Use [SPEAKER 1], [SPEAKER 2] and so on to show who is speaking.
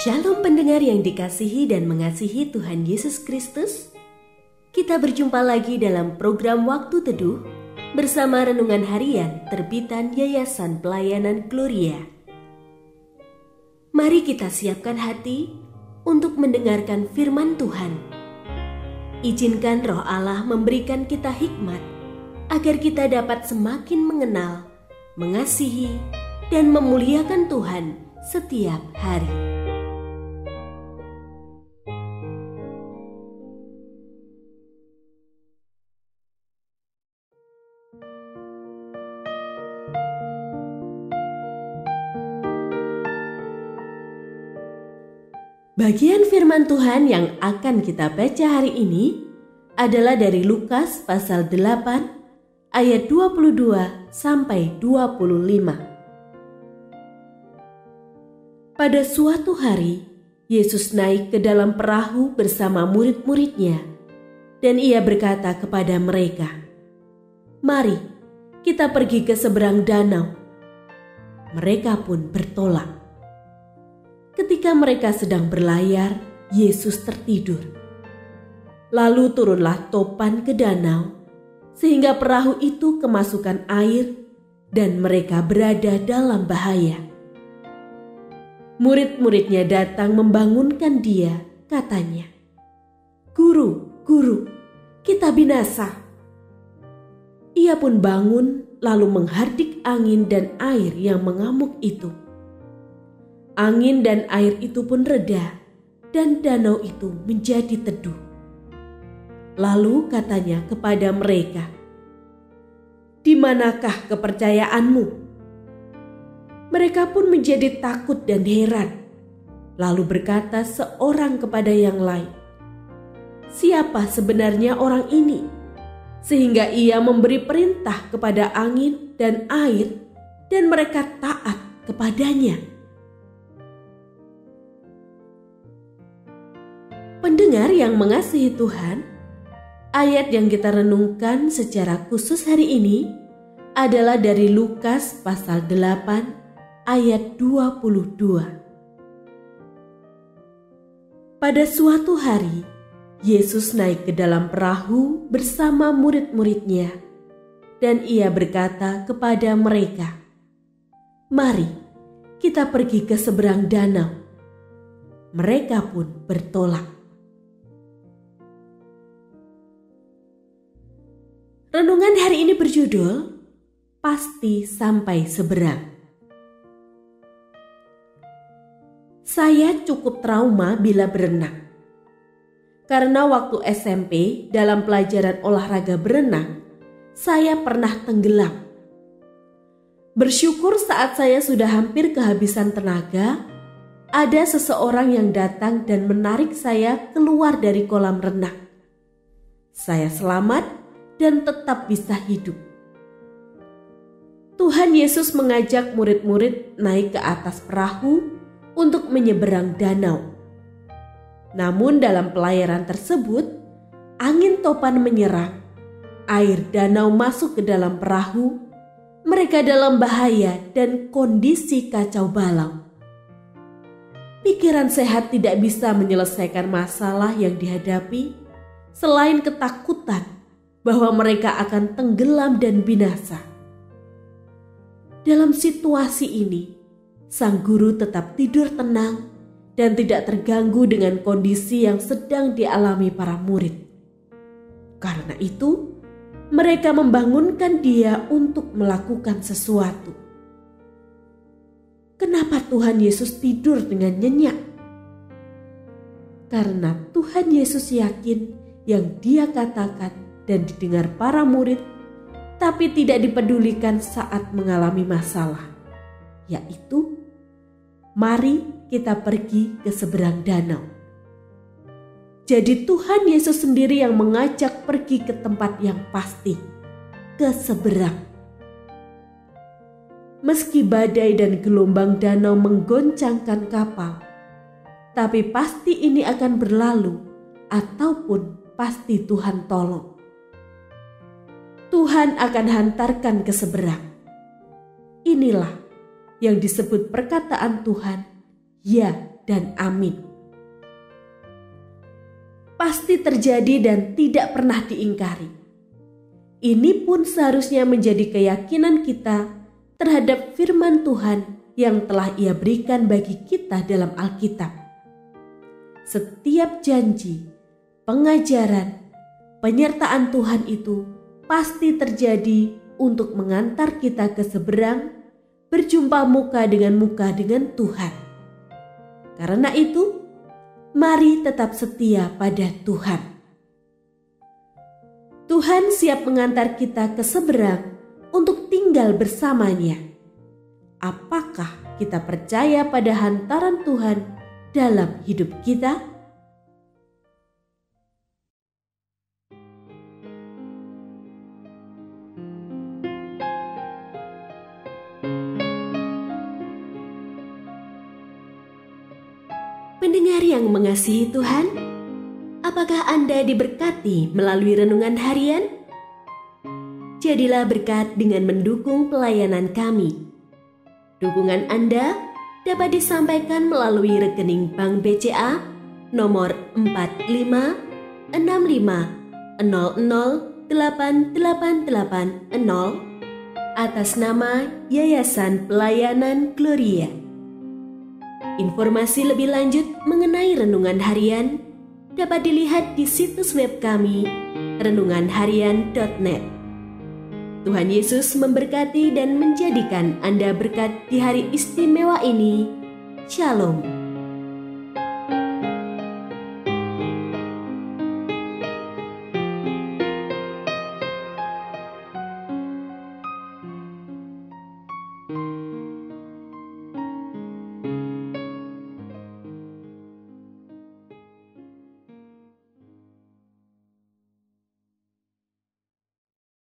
[SPEAKER 1] Shalom pendengar yang dikasihi dan mengasihi Tuhan Yesus Kristus. Kita berjumpa lagi dalam program Waktu Teduh bersama Renungan Harian terbitan Yayasan Pelayanan Gloria. Mari kita siapkan hati untuk mendengarkan firman Tuhan. Izinkan Roh Allah memberikan kita hikmat agar kita dapat semakin mengenal, mengasihi, dan memuliakan Tuhan setiap hari. Bagian firman Tuhan yang akan kita baca hari ini adalah dari Lukas pasal 8 ayat 22 sampai 25. Pada suatu hari, Yesus naik ke dalam perahu bersama murid-muridnya dan ia berkata kepada mereka, "Mari, kita pergi ke seberang danau." Mereka pun bertolak. Ketika mereka sedang berlayar, Yesus tertidur. Lalu turunlah topan ke danau, sehingga perahu itu kemasukan air dan mereka berada dalam bahaya. Murid-muridnya datang membangunkan dia, katanya, "Guru, Guru, kita binasa." Ia pun bangun lalu menghardik angin dan air yang mengamuk itu. Angin dan air itu pun reda dan danau itu menjadi teduh. Lalu katanya kepada mereka, "Di manakah kepercayaanmu?" Mereka pun menjadi takut dan heran. Lalu berkata seorang kepada yang lain, "Siapa sebenarnya orang ini, sehingga ia memberi perintah kepada angin dan air dan mereka taat kepadanya?" Pendengar yang mengasihi Tuhan, ayat yang kita renungkan secara khusus hari ini adalah dari Lukas pasal 8 ayat 22. Pada suatu hari, Yesus naik ke dalam perahu bersama murid-muridnya dan ia berkata kepada mereka, "Mari, kita pergi ke seberang danau." Mereka pun bertolak. Renungan hari ini berjudul, Pasti Sampai Seberang. Saya cukup trauma bila berenang. Karena waktu SMP dalam pelajaran olahraga berenang, saya pernah tenggelam. Bersyukur saat saya sudah hampir kehabisan tenaga, ada seseorang yang datang dan menarik saya keluar dari kolam renang. Saya selamat dan tetap bisa hidup. Tuhan Yesus mengajak murid-murid naik ke atas perahu untuk menyeberang danau. Namun dalam pelayaran tersebut, angin topan menyerang, air danau masuk ke dalam perahu, mereka dalam bahaya dan kondisi kacau balau. Pikiran sehat tidak bisa menyelesaikan masalah yang dihadapi selain ketakutan bahwa mereka akan tenggelam dan binasa. Dalam situasi ini, sang guru tetap tidur tenang dan tidak terganggu dengan kondisi yang sedang dialami para murid. Karena itu, mereka membangunkan dia untuk melakukan sesuatu. Kenapa Tuhan Yesus tidur dengan nyenyak? Karena Tuhan Yesus yakin yang dia katakan dan didengar para murid, tapi tidak dipedulikan saat mengalami masalah, yaitu, "Mari kita pergi ke seberang danau." Jadi Tuhan Yesus sendiri yang mengajak pergi ke tempat yang pasti, ke seberang. Meski badai dan gelombang danau menggoncangkan kapal, tapi pasti ini akan berlalu ataupun pasti Tuhan tolong. Tuhan akan hantarkan ke seberang. Inilah yang disebut perkataan Tuhan, ya dan amin. Pasti terjadi dan tidak pernah diingkari. Ini pun seharusnya menjadi keyakinan kita terhadap firman Tuhan yang telah Ia berikan bagi kita dalam Alkitab. Setiap janji, pengajaran, penyertaan Tuhan itu pasti terjadi untuk mengantar kita ke seberang, berjumpa muka dengan Tuhan. Karena itu, mari tetap setia pada Tuhan. Tuhan siap mengantar kita ke seberang untuk tinggal bersamanya. Apakah kita percaya pada hantaran Tuhan dalam hidup kita? Pendengar yang mengasihi Tuhan, apakah Anda diberkati melalui renungan harian? Jadilah berkat dengan mendukung pelayanan kami. Dukungan Anda dapat disampaikan melalui rekening Bank BCA nomor 4565008880 atas nama Yayasan Pelayanan Gloria. Informasi lebih lanjut mengenai renungan harian dapat dilihat di situs web kami renunganharian.net. Tuhan Yesus memberkati dan menjadikan Anda berkat di hari istimewa ini. Shalom.